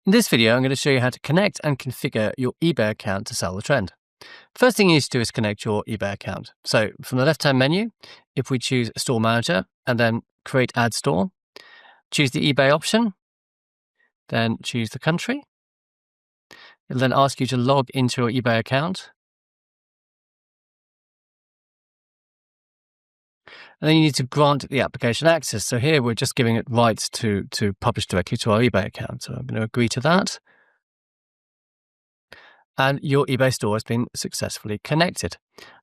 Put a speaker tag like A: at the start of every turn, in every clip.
A: In this video, I'm going to show you how to connect and configure your eBay account to sell the trend. First thing you need to do is connect your eBay account. So from the left-hand menu, if we choose Store Manager and then Create Ad Store, choose the eBay option, then choose the country. It'll then ask you to log into your eBay account. And then you need to grant the application access. So here we're just giving it rights to publish directly to our eBay account. So I'm going to agree to that. And your eBay store has been successfully connected.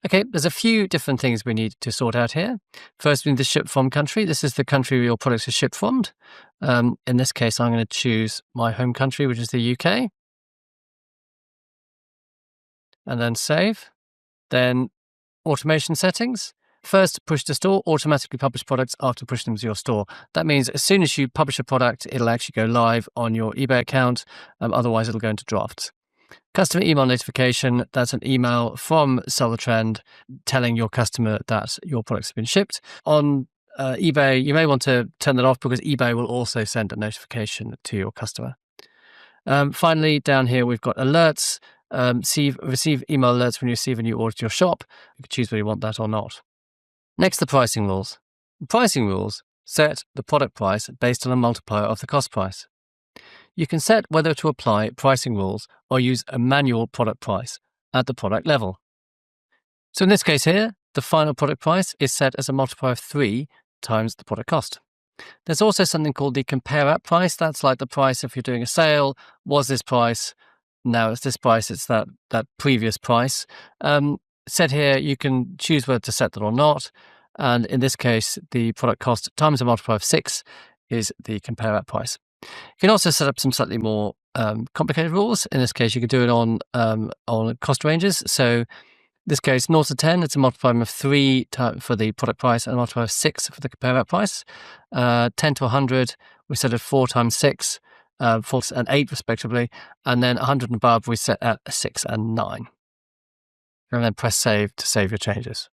A: Okay, there's a few different things we need to sort out here. First, we need the ship from country. This is the country where your products are shipped from. In this case, I'm going to choose my home country, which is the UK. And then save. Then automation settings. First, push to store, automatically publish products after pushing them to your store. That means as soon as you publish a product, it'll actually go live on your eBay account. Otherwise, it'll go into drafts. Customer email notification, that's an email from Sell the Trend telling your customer that your products have been shipped. On eBay, you may want to turn that off because eBay will also send a notification to your customer. Finally, down here, we've got alerts. Receive email alerts when you receive a new order to your shop. You can choose whether you want that or not. Next, the pricing rules. The pricing rules set the product price based on a multiplier of the cost price. You can set whether to apply pricing rules or use a manual product price at the product level. So in this case here, the final product price is set as a multiplier of 3 times the product cost. There's also something called the compare at price. That's like the price if you're doing a sale, was this price, now it's this price, it's that previous price. Set here, you can choose whether to set that or not. And in this case, the product cost times a multiplier of 6 is the compare at price. You can also set up some slightly more complicated rules. In this case, you can do it on cost ranges. So in this case, 0 to 10, it's a multiplier of 3 for the product price and a multiplier of 6 for the compare at price. 10 to 100, we set at 4 times 6, 4 and 8 respectively. And then 100 and above, we set at 6 and 9. And then press save to save your changes.